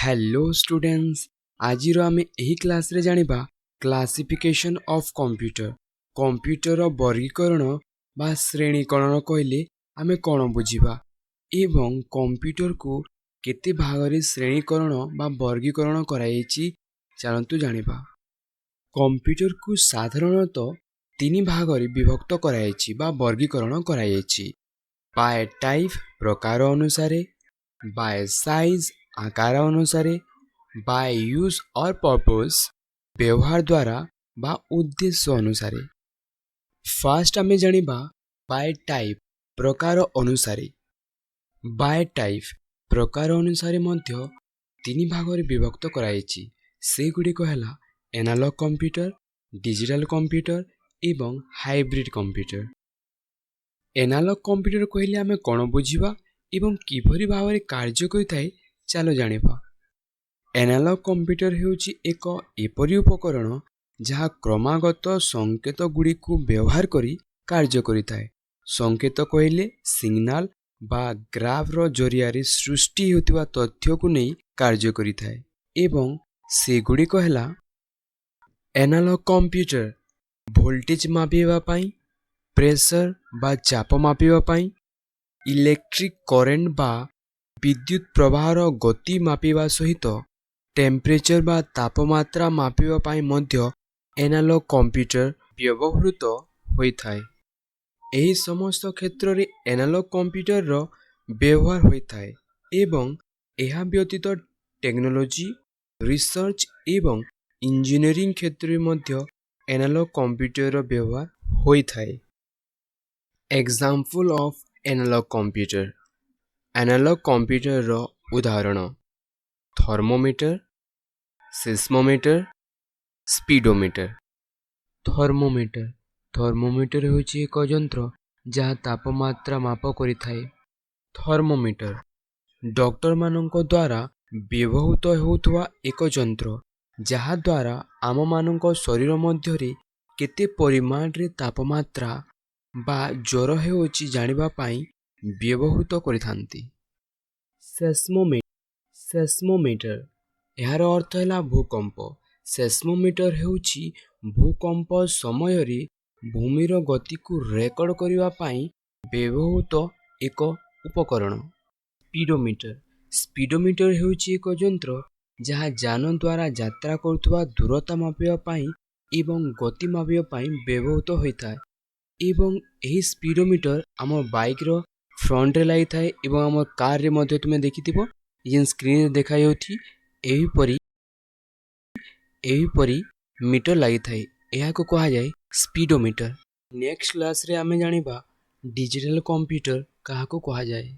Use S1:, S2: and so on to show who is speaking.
S1: Hello students आज आमे एही क्लास रे जानिबा क्लासिफिकेशन ऑफ कंप्यूटर कंप्यूटर वर्गीकरण बा श्रेणीकरण कहले आमे कोन बुझिबा एवं कंप्यूटर को केते भाग रे श्रेणीकरण बा वर्गीकरण करायछि चलंतु जानिबा। कंप्यूटर को साधारणतः तीन भाग रे विभक्त करायछि बा वर्गीकरण करायछि बाय टाइप प्रकार अनुसारे, बाय साइज आकार अनुसारे, बाय यूज और पर्पस व्यवहार द्वारा बा उद्देश्य अनुसारे। फास्ट आमे जानिबा बाय टाइप प्रकार अनुसारे। बाय टाइप प्रकार अनुसारे मध्य तीन भाग रे विभक्त करायछि से गुडी कहला एनालॉग कंप्यूटर, डिजिटल कंप्यूटर एवं हाइब्रिड कंप्यूटर। एनालॉग कंप्यूटर कहले आमे कोन बुझिबा एवं किभरि भाव रे कार्य करिथाय चलो जानिबा। एनालॉग कंप्यूटर हेउची एक एपरि उपकरण जहा क्रमागत संकेत गुडी को व्यवहार करी कार्य करिथाय। संकेत कहले सिग्नल बा ग्राफ रो जरिया रे सृष्टि होतिबा तथ्य को नै कार्य करिथाय एवं से गुडी कहला एनालॉग कंप्यूटर वोल्टेज मापिबा पई, प्रेशर बा चाप मापिबा पई, इलेक्ट्रिक करेंट बा विद्युत प्रवाहर गति मापिबा सहित टेम्परेचर बा तापमात्रा मापिबा पई मध्य एनालॉग कंप्यूटर व्यवहृत होइथाय। एही समस्त क्षेत्र रे एनालॉग कंप्यूटर रो व्यवहार होइथाय एवं एहा व्यतीत टेक्नोलॉजी रिसर्च एवं इंजीनियरिंग क्षेत्र रे मध्य एनालॉग कंप्यूटर रो व्यवहार होइथाय। Example of analogue computer. Analogue computer रो उदाहरण thermometer, seismometer, speedometer. Thermometer thermometer होची एक यंत्र जहा तापमात्रा माप करिथाय। थर्मोमीटर डॉक्टर मानक द्वारा व्यवहृत होउथवा एक यंत्र जहा द्वारा आम मानक शरीर मध्य रे केते परिमाण रे तापमात्रा बा ज्वर हेउची जानिबा पई व्यवहृत करिथांती। सेस्मोमीटर यार अर्थ है भूकंप। सेस्मोमीटर हेउची भूकंप समय रे भूमिर गति को रेकर्ड करिबा पई व्यवहृत एक उपकरण। स्पीडोमीटर हेउची एक यंत्र जहा यान द्वारा यात्रा करुवा दूरता मापिबा पई एवं गति मापिबा पई व्यवहृत होइथाय एवं एही स्पीडोमीटर आम बाइक रो फ्रंट रे लाई थाए एवं आम कार रे मध्य तुमे देखिथिबो जेन स्क्रीन रे देखाइ होथि एही परी मीटर लाई थाए एहा को कहा जाय स्पीडोमीटर। नेक्स्ट क्लास रे आमे जानिबा डिजिटल कंप्यूटर काहा को कहा जाय।